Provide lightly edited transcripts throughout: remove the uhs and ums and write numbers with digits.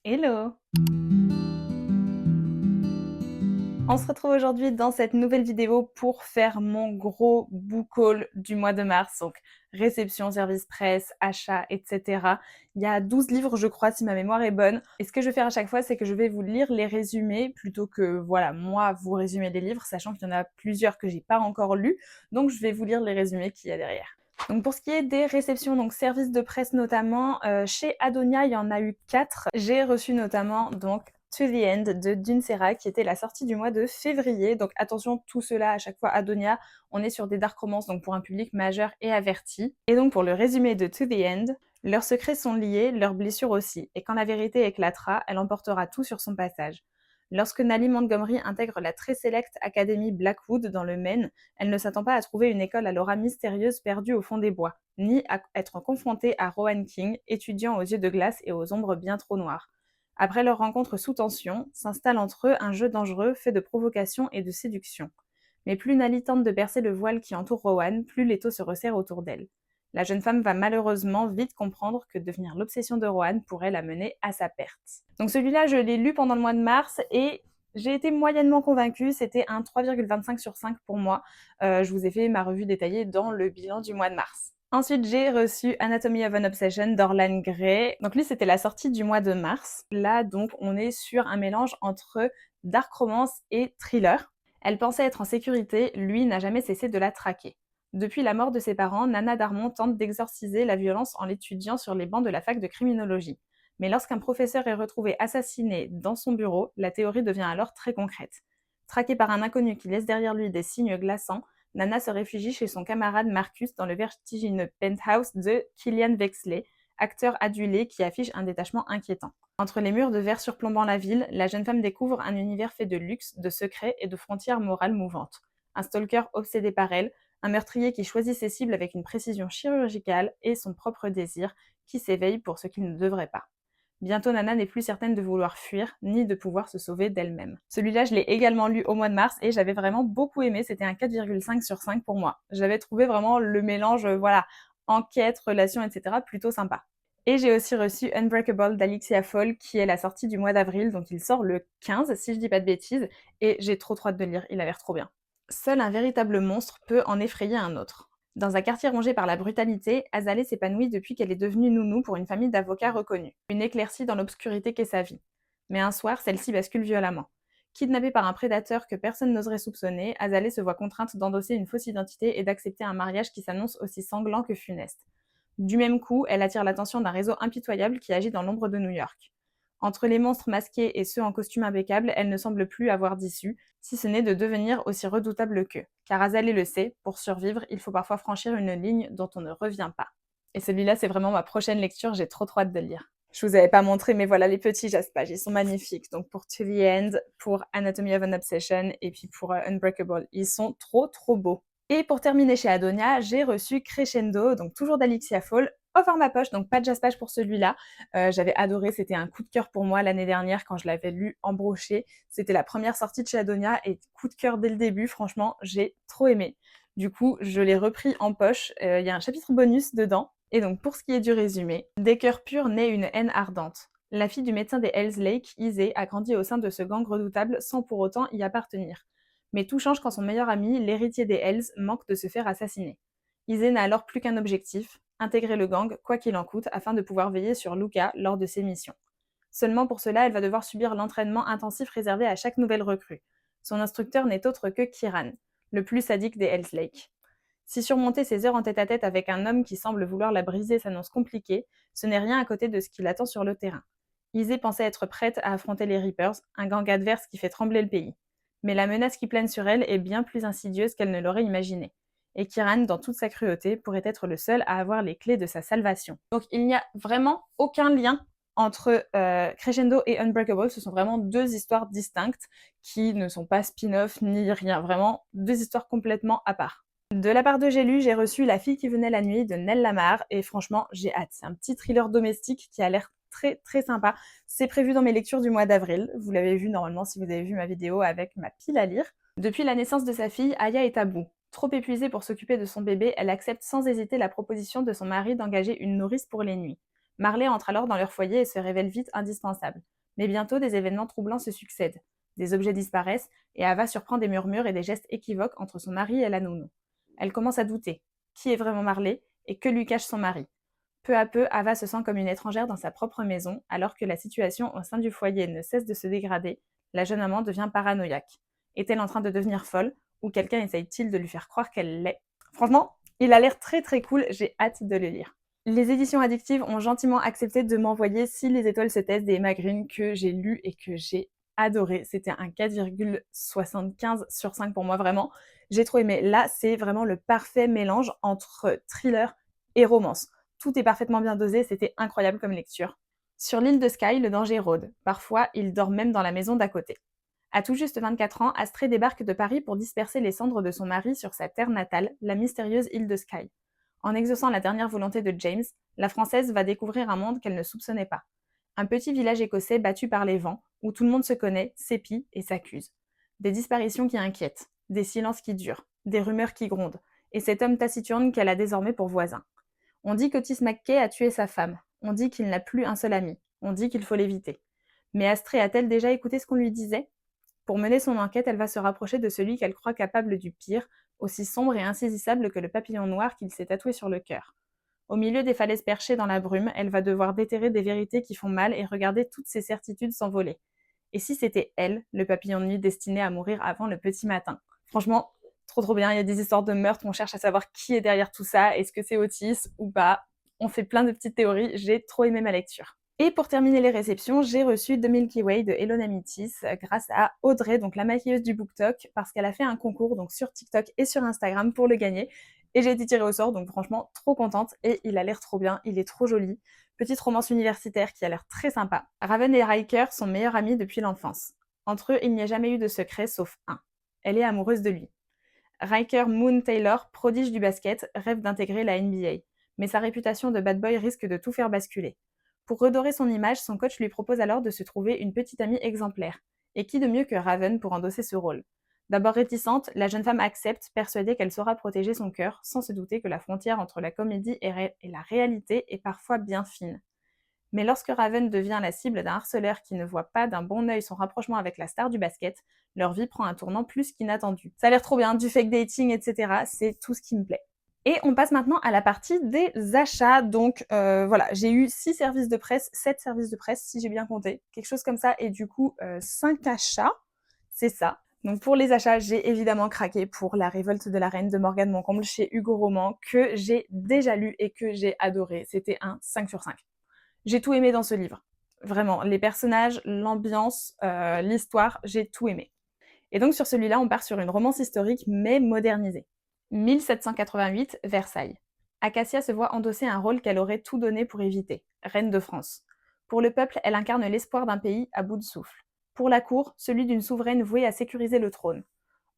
Hello! On se retrouve aujourd'hui dans cette nouvelle vidéo pour faire mon gros book haul du mois de mars, donc réception, service presse, achat, etc. Il y a 12 livres, je crois, si ma mémoire est bonne. Et ce que je vais faire à chaque fois, c'est que je vais vous lire les résumés plutôt que, voilà, moi, vous résumer les livres, sachant qu'il y en a plusieurs que j'ai pas encore lus. Donc, je vais vous lire les résumés qu'il y a derrière. Donc pour ce qui est des réceptions, donc services de presse notamment, chez Adonia, il y en a eu 4. J'ai reçu notamment donc To the End de Dune Serra, qui était la sortie du mois de février. Donc attention, tout cela à chaque fois Adonia, on est sur des dark romances, donc pour un public majeur et averti. Et donc pour le résumé de To the End, leurs secrets sont liés, leurs blessures aussi, et quand la vérité éclatera, elle emportera tout sur son passage. Lorsque Nally Montgomery intègre la très sélecte Académie Blackwood dans le Maine, elle ne s'attend pas à trouver une école à l'aura mystérieuse perdue au fond des bois, ni à être confrontée à Rowan King, étudiant aux yeux de glace et aux ombres bien trop noires. Après leur rencontre sous tension, s'installe entre eux un jeu dangereux fait de provocation et de séduction. Mais plus Nally tente de percer le voile qui entoure Rowan, plus l'étau se resserre autour d'elle. La jeune femme va malheureusement vite comprendre que devenir l'obsession de Rohan pourrait la mener à sa perte. Donc celui-là, je l'ai lu pendant le mois de mars et j'ai été moyennement convaincue, c'était un 3,25 sur 5 pour moi. Je vous ai fait ma revue détaillée dans le bilan du mois de mars. Ensuite, j'ai reçu Anatomy of an Obsession d'Orlan Gray. Donc lui, c'était la sortie du mois de mars. Là, donc, on est sur un mélange entre dark romance et thriller. Elle pensait être en sécurité, lui n'a jamais cessé de la traquer. Depuis la mort de ses parents, Nana Darmon tente d'exorciser la violence en l'étudiant sur les bancs de la fac de criminologie. Mais lorsqu'un professeur est retrouvé assassiné dans son bureau, la théorie devient alors très concrète. Traquée par un inconnu qui laisse derrière lui des signes glaçants, Nana se réfugie chez son camarade Marcus dans le vertigineux penthouse de Killian Wexley, acteur adulé qui affiche un détachement inquiétant. Entre les murs de verre surplombant la ville, la jeune femme découvre un univers fait de luxe, de secrets et de frontières morales mouvantes. Un stalker obsédé par elle, un meurtrier qui choisit ses cibles avec une précision chirurgicale et son propre désir qui s'éveille pour ce qu'il ne devrait pas. Bientôt Nana n'est plus certaine de vouloir fuir, ni de pouvoir se sauver d'elle-même. Celui-là, je l'ai également lu au mois de mars et j'avais vraiment beaucoup aimé, c'était un 4,5 sur 5 pour moi. J'avais trouvé vraiment le mélange, voilà, enquête, relation, etc. plutôt sympa. Et j'ai aussi reçu Unbreakable d'Alexia Fall, qui est la sortie du mois d'avril, donc il sort le 15, si je dis pas de bêtises, et j'ai trop hâte de le lire, il a l'air trop bien. Seul un véritable monstre peut en effrayer un autre. Dans un quartier rongé par la brutalité, Azalée s'épanouit depuis qu'elle est devenue nounou pour une famille d'avocats reconnus. Une éclaircie dans l'obscurité qu'est sa vie. Mais un soir, celle-ci bascule violemment. Kidnappée par un prédateur que personne n'oserait soupçonner, Azalée se voit contrainte d'endosser une fausse identité et d'accepter un mariage qui s'annonce aussi sanglant que funeste. Du même coup, elle attire l'attention d'un réseau impitoyable qui agit dans l'ombre de New York. Entre les monstres masqués et ceux en costume impeccable, elle ne semble plus avoir d'issue, si ce n'est de devenir aussi redoutable qu'eux. Car Azalée le sait, pour survivre, il faut parfois franchir une ligne dont on ne revient pas. Et celui-là, c'est vraiment ma prochaine lecture, j'ai trop hâte de le lire. Je vous avais pas montré, mais voilà, les petits jaspages, ils sont magnifiques. Donc pour To the End, pour Anatomy of an Obsession, et puis pour Unbreakable, ils sont trop beaux. Et pour terminer chez Adonia, j'ai reçu Crescendo, donc toujours d'Alexia Fall, au format poche, donc pas de jaspage pour celui-là. J'avais adoré, c'était un coup de cœur pour moi l'année dernière quand je l'avais lu en brochet. C'était la première sortie de chez Adonia et coup de cœur dès le début, franchement, j'ai trop aimé. Du coup, je l'ai repris en poche, il y a un chapitre bonus dedans. Et donc pour ce qui est du résumé, des cœurs purs naît une haine ardente. La fille du médecin des Hells Lake, Izzy, a grandi au sein de ce gang redoutable sans pour autant y appartenir. Mais tout change quand son meilleur ami, l'héritier des Hells, manque de se faire assassiner. Izzy n'a alors plus qu'un objectif, intégrer le gang, quoi qu'il en coûte, afin de pouvoir veiller sur Luca lors de ses missions. Seulement pour cela, elle va devoir subir l'entraînement intensif réservé à chaque nouvelle recrue. Son instructeur n'est autre que Kiran, le plus sadique des Hells Lake. Si surmonter ses heures en tête-à-tête avec un homme qui semble vouloir la briser s'annonce compliqué, ce n'est rien à côté de ce qui l'attend sur le terrain. Izzy pensait être prête à affronter les Reapers, un gang adverse qui fait trembler le pays. Mais la menace qui plane sur elle est bien plus insidieuse qu'elle ne l'aurait imaginé. Et Kiran, dans toute sa cruauté, pourrait être le seul à avoir les clés de sa salvation. Donc il n'y a vraiment aucun lien entre Crescendo et Unbreakable. Ce sont vraiment deux histoires distinctes qui ne sont pas spin-off ni rien. Vraiment deux histoires complètement à part. De la part de J'ai lu, j'ai reçu La fille qui venait la nuit de Nell Lamar et franchement, j'ai hâte. C'est un petit thriller domestique qui a l'air très sympa. C'est prévu dans mes lectures du mois d'avril. Vous l'avez vu normalement si vous avez vu ma vidéo avec ma pile à lire. Depuis la naissance de sa fille, Aya est à bout. Trop épuisée pour s'occuper de son bébé, elle accepte sans hésiter la proposition de son mari d'engager une nourrice pour les nuits. Marley entre alors dans leur foyer et se révèle vite indispensable. Mais bientôt, des événements troublants se succèdent. Des objets disparaissent et Ava surprend des murmures et des gestes équivoques entre son mari et la nounou. Elle commence à douter. Qui est vraiment Marley et que lui cache son mari? Peu à peu, Ava se sent comme une étrangère dans sa propre maison, alors que la situation au sein du foyer ne cesse de se dégrader. La jeune amant devient paranoïaque. Est-elle en train de devenir folle ou quelqu'un essaye-t-il de lui faire croire qu'elle l'est? Franchement, il a l'air très très cool, j'ai hâte de le lire. Les éditions addictives ont gentiment accepté de m'envoyer Si les étoiles se taisent des Emma Green que j'ai lu et que j'ai adoré. C'était un 4,75 sur 5 pour moi, vraiment. J'ai trop aimé. Là, c'est vraiment le parfait mélange entre thriller et romance. Tout est parfaitement bien dosé, c'était incroyable comme lecture. Sur l'île de Skye, le danger rôde. Parfois, il dort même dans la maison d'à côté. À tout juste 24 ans, Astrée débarque de Paris pour disperser les cendres de son mari sur sa terre natale, la mystérieuse île de Skye. En exaucant la dernière volonté de James, la Française va découvrir un monde qu'elle ne soupçonnait pas. Un petit village écossais battu par les vents, où tout le monde se connaît, s'épie et s'accuse. Des disparitions qui inquiètent, des silences qui durent, des rumeurs qui grondent, et cet homme taciturne qu'elle a désormais pour voisin. On dit qu'Otis McKay a tué sa femme, on dit qu'il n'a plus un seul ami, on dit qu'il faut l'éviter. Mais Astrée a-t-elle déjà écouté ce qu'on lui disait? Pour mener son enquête, elle va se rapprocher de celui qu'elle croit capable du pire, aussi sombre et insaisissable que le papillon noir qu'il s'est tatoué sur le cœur. Au milieu des falaises perchées dans la brume, elle va devoir déterrer des vérités qui font mal et regarder toutes ses certitudes s'envoler. Et si c'était elle, le papillon de nuit destiné à mourir avant le petit matin? Franchement, trop bien, il y a des histoires de meurtre, on cherche à savoir qui est derrière tout ça, est-ce que c'est Otis ou pas? On fait plein de petites théories, j'ai trop aimé ma lecture. Et pour terminer les réceptions, j'ai reçu The Milky Way de Elona Mitis grâce à Audrey, donc la maquilleuse du BookTok, parce qu'elle a fait un concours donc sur TikTok et sur Instagram pour le gagner. Et j'ai été tirée au sort, donc franchement trop contente. Et il a l'air trop bien, il est trop joli. Petite romance universitaire qui a l'air très sympa. Raven et Riker sont meilleurs amis depuis l'enfance. Entre eux, il n'y a jamais eu de secret sauf un. Elle est amoureuse de lui. Riker Moon Taylor, prodige du basket, rêve d'intégrer la NBA. Mais sa réputation de bad boy risque de tout faire basculer. Pour redorer son image, son coach lui propose alors de se trouver une petite amie exemplaire. Et qui de mieux que Raven pour endosser ce rôle? D'abord réticente, la jeune femme accepte, persuadée qu'elle saura protéger son cœur, sans se douter que la frontière entre la comédie et la réalité est parfois bien fine. Mais lorsque Raven devient la cible d'un harceleur qui ne voit pas d'un bon œil son rapprochement avec la star du basket, leur vie prend un tournant plus qu'inattendu. Ça a l'air trop bien, du fake dating, etc. C'est tout ce qui me plaît. Et on passe maintenant à la partie des achats. Donc voilà, j'ai eu 6 services de presse, 7 services de presse si j'ai bien compté, quelque chose comme ça, et du coup 5 achats, c'est ça. Donc pour les achats, j'ai évidemment craqué pour La Révolte de la Reine de Morgane Moncomble chez Hugo Roman, que j'ai déjà lu et que j'ai adoré. C'était un 5 sur 5. J'ai tout aimé dans ce livre. Vraiment, les personnages, l'ambiance, l'histoire, j'ai tout aimé. Et donc sur celui-là, on part sur une romance historique mais modernisée. 1788, Versailles. Acacia se voit endosser un rôle qu'elle aurait tout donné pour éviter, reine de France. Pour le peuple, elle incarne l'espoir d'un pays à bout de souffle. Pour la cour, celui d'une souveraine vouée à sécuriser le trône.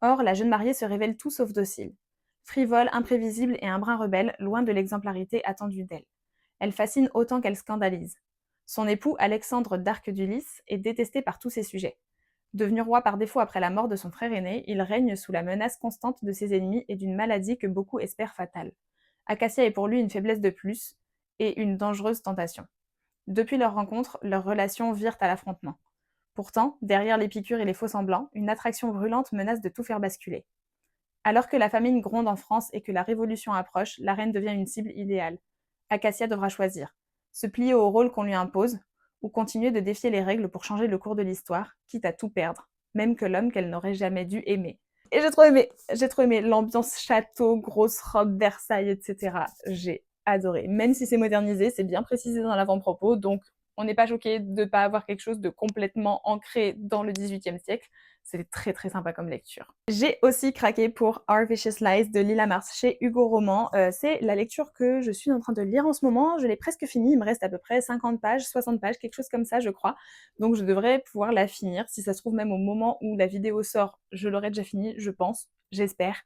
Or, la jeune mariée se révèle tout sauf docile. Frivole, imprévisible et un brin rebelle, loin de l'exemplarité attendue d'elle. Elle fascine autant qu'elle scandalise. Son époux, Alexandre d'Arc du est détesté par tous ses sujets. Devenu roi par défaut après la mort de son frère aîné, il règne sous la menace constante de ses ennemis et d'une maladie que beaucoup espèrent fatale. Acacia est pour lui une faiblesse de plus et une dangereuse tentation. Depuis leur rencontre, leurs relations virent à l'affrontement. Pourtant, derrière les piqûres et les faux-semblants, une attraction brûlante menace de tout faire basculer. Alors que la famine gronde en France et que la révolution approche, la reine devient une cible idéale. Acacia devra choisir. Se plier au rôle qu'on lui impose, ou continuer de défier les règles pour changer le cours de l'histoire, quitte à tout perdre, même que l'homme qu'elle n'aurait jamais dû aimer. Et j'ai trop aimé l'ambiance château, grosse robe, Versailles, etc. J'ai adoré. Même si c'est modernisé, c'est bien précisé dans l'avant-propos, donc on n'est pas choqué de ne pas avoir quelque chose de complètement ancré dans le XVIIIe siècle. C'est très très sympa comme lecture. J'ai aussi craqué pour Our Vicious Lies de Lila Mars chez Hugo Roman. C'est la lecture que je suis en train de lire en ce moment. Je l'ai presque finie, il me reste à peu près 50 pages, 60 pages, quelque chose comme ça je crois. Donc je devrais pouvoir la finir. Si ça se trouve même au moment où la vidéo sort, je l'aurai déjà finie, je pense, j'espère.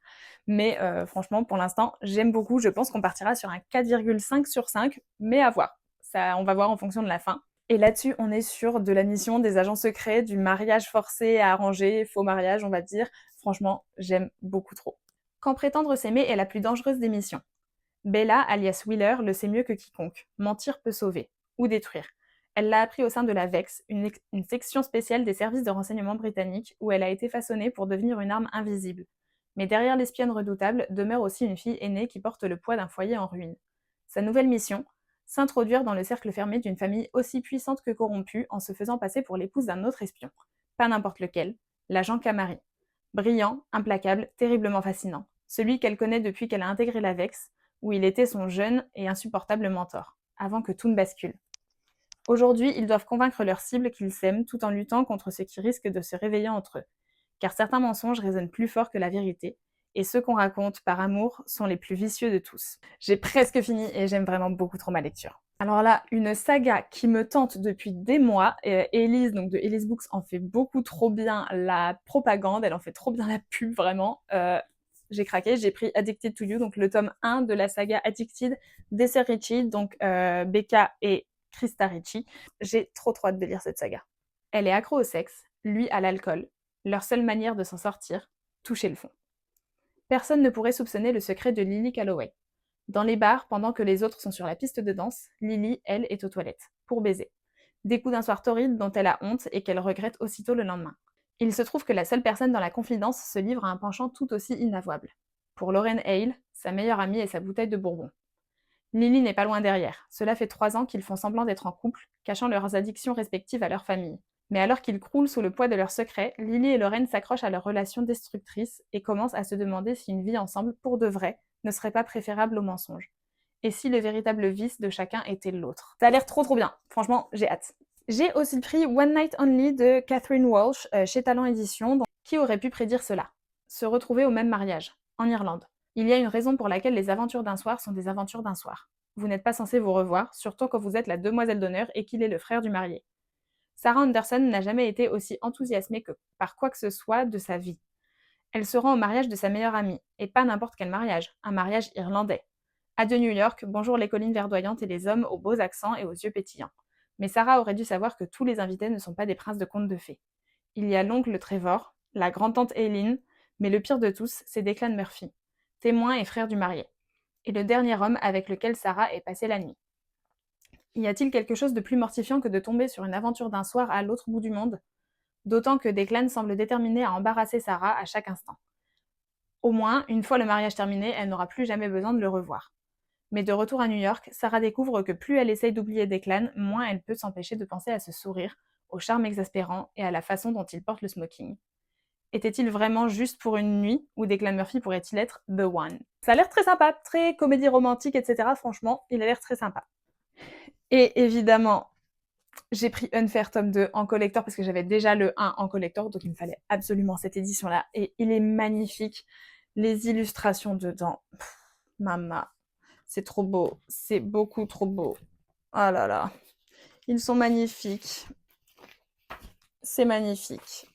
Mais franchement pour l'instant j'aime beaucoup. Je pense qu'on partira sur un 4,5 sur 5, mais à voir. Ça, on va voir en fonction de la fin. Et là-dessus, on est sur de la mission des agents secrets, du mariage forcé à arranger, faux mariage, on va dire. Franchement, j'aime beaucoup trop. Quand prétendre s'aimer est la plus dangereuse des missions. Bella, alias Wheeler, le sait mieux que quiconque. Mentir peut sauver. ou détruire. Elle l'a appris au sein de la VEX, une section spéciale des services de renseignement britanniques, où elle a été façonnée pour devenir une arme invisible. Mais derrière l'espionne redoutable demeure aussi une fille aînée qui porte le poids d'un foyer en ruine. Sa nouvelle mission, s'introduire dans le cercle fermé d'une famille aussi puissante que corrompue en se faisant passer pour l'épouse d'un autre espion. Pas n'importe lequel, l'agent Camari. Brillant, implacable, terriblement fascinant. Celui qu'elle connaît depuis qu'elle a intégré la VEX, où il était son jeune et insupportable mentor, avant que tout ne bascule. Aujourd'hui, ils doivent convaincre leur cible qu'ils s'aiment tout en luttant contre ce qui risque de se réveiller entre eux. Car certains mensonges résonnent plus fort que la vérité, et ceux qu'on raconte par amour sont les plus vicieux de tous. J'ai presque fini et j'aime vraiment beaucoup trop ma lecture. Alors là, une saga qui me tente depuis des mois, Elise, donc de Elise Books, en fait beaucoup trop bien la propagande, elle en fait trop bien la pub, vraiment. J'ai craqué, j'ai pris Addicted to You, donc le tome 1 de la saga Addicted d'Esther Ritchie, donc Becca et Christa Ricci. J'ai trop hâte de lire cette saga. Elle est accro au sexe, lui à l'alcool. Leur seule manière de s'en sortir, toucher le fond. Personne ne pourrait soupçonner le secret de Lily Calloway. Dans les bars, pendant que les autres sont sur la piste de danse, Lily, elle, est aux toilettes, pour baiser. Des coups d'un soir torride dont elle a honte et qu'elle regrette aussitôt le lendemain. Il se trouve que la seule personne dans la confidence se livre à un penchant tout aussi inavouable. Pour Lauren Hale, sa meilleure amie est sa bouteille de bourbon. Lily n'est pas loin derrière. Cela fait 3 ans qu'ils font semblant d'être en couple, cachant leurs addictions respectives à leur famille. Mais alors qu'ils croulent sous le poids de leurs secrets, Lily et Lauren s'accrochent à leur relation destructrice et commencent à se demander si une vie ensemble, pour de vrai, ne serait pas préférable au mensonge. Et si le véritable vice de chacun était l'autre. Ça a l'air trop bien. Franchement, j'ai hâte. J'ai aussi pris One Night Only de Catherine Walsh chez Talent Édition. Donc, qui aurait pu prédire cela? Se retrouver au même mariage, en Irlande. Il y a une raison pour laquelle les aventures d'un soir sont des aventures d'un soir. Vous n'êtes pas censé vous revoir, surtout quand vous êtes la demoiselle d'honneur et qu'il est le frère du marié. Sarah Anderson n'a jamais été aussi enthousiasmée que par quoi que ce soit de sa vie. Elle se rend au mariage de sa meilleure amie, et pas n'importe quel mariage, un mariage irlandais. Adieu New York, bonjour les collines verdoyantes et les hommes aux beaux accents et aux yeux pétillants. Mais Sarah aurait dû savoir que tous les invités ne sont pas des princes de contes de fées. Il y a l'oncle Trevor, la grand-tante Aileen, mais le pire de tous, c'est Declan Murphy, témoin et frère du marié, et le dernier homme avec lequel Sarah est passée la nuit. Y a-t-il quelque chose de plus mortifiant que de tomber sur une aventure d'un soir à l'autre bout du monde? D'autant que Declan semble déterminé à embarrasser Sarah à chaque instant. Au moins, une fois le mariage terminé, elle n'aura plus jamais besoin de le revoir. Mais de retour à New York, Sarah découvre que plus elle essaye d'oublier Declan, moins elle peut s'empêcher de penser à ce sourire, au charme exaspérant et à la façon dont il porte le smoking. Était-il vraiment juste pour une nuit, ou Declan Murphy pourrait-il être the one? Ça a l'air très sympa, très comédie romantique, etc. Franchement, il a l'air très sympa. Et évidemment, j'ai pris Unfair tome 2 en collector parce que j'avais déjà le 1 en collector, donc il me fallait absolument cette édition-là. Et il est magnifique. Les illustrations dedans, maman, c'est trop beau. C'est beaucoup trop beau. Oh là là. Ils sont magnifiques. C'est magnifique.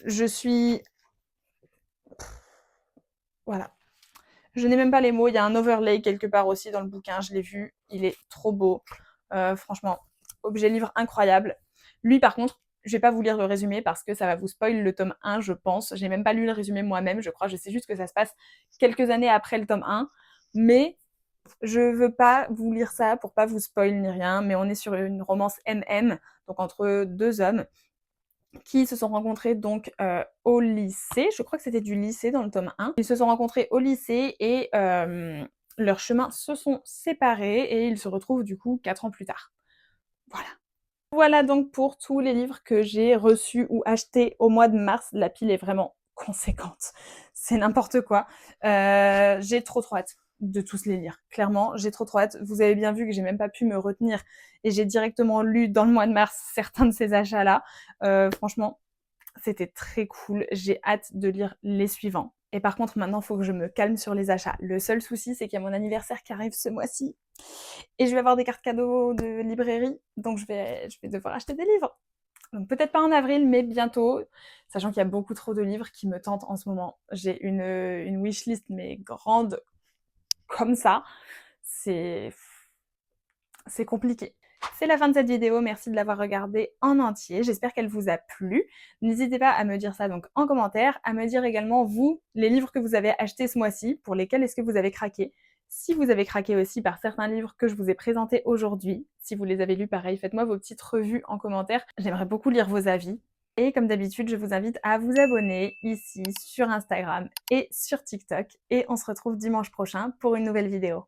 Je suis... Voilà. Je n'ai même pas les mots. Il y a un overlay quelque part aussi dans le bouquin. Je l'ai vu. Il est trop beau. Franchement, objet livre incroyable. Lui, par contre, je vais pas vous lire le résumé parce que ça va vous spoil le tome 1, je pense. J'ai même pas lu le résumé moi-même, je crois. Je sais juste que ça se passe quelques années après le tome 1. Mais je veux pas vous lire ça pour pas vous spoil ni rien. Mais on est sur une romance MM, donc entre deux hommes qui se sont rencontrés donc au lycée. Je crois que c'était du lycée dans le tome 1. Ils se sont rencontrés au lycée et leurs chemins se sont séparés et ils se retrouvent du coup 4 ans plus tard. Voilà. Voilà donc pour tous les livres que j'ai reçus ou achetés au mois de mars. La pile est vraiment conséquente. C'est n'importe quoi. J'ai trop hâte de tous les lire. Clairement, j'ai trop hâte. Vous avez bien vu que j'ai même pas pu me retenir et j'ai directement lu dans le mois de mars certains de ces achats-là. Franchement, c'était très cool. J'ai hâte de lire les suivants. Et par contre, maintenant, il faut que je me calme sur les achats. Le seul souci, c'est qu'il y a mon anniversaire qui arrive ce mois-ci. Et je vais avoir des cartes cadeaux de librairie. Donc, je vais devoir acheter des livres. Donc, peut-être pas en avril, mais bientôt. Sachant qu'il y a beaucoup trop de livres qui me tentent en ce moment. J'ai une wishlist, mais grande comme ça. C'est compliqué. C'est la fin de cette vidéo, merci de l'avoir regardée en entier, j'espère qu'elle vous a plu. N'hésitez pas à me dire ça donc en commentaire, à me dire également vous, les livres que vous avez achetés ce mois-ci, pour lesquels est-ce que vous avez craqué. Si vous avez craqué aussi par certains livres que je vous ai présentés aujourd'hui, si vous les avez lus, pareil, faites-moi vos petites revues en commentaire. J'aimerais beaucoup lire vos avis. Et comme d'habitude, je vous invite à vous abonner ici sur Instagram et sur TikTok. Et on se retrouve dimanche prochain pour une nouvelle vidéo.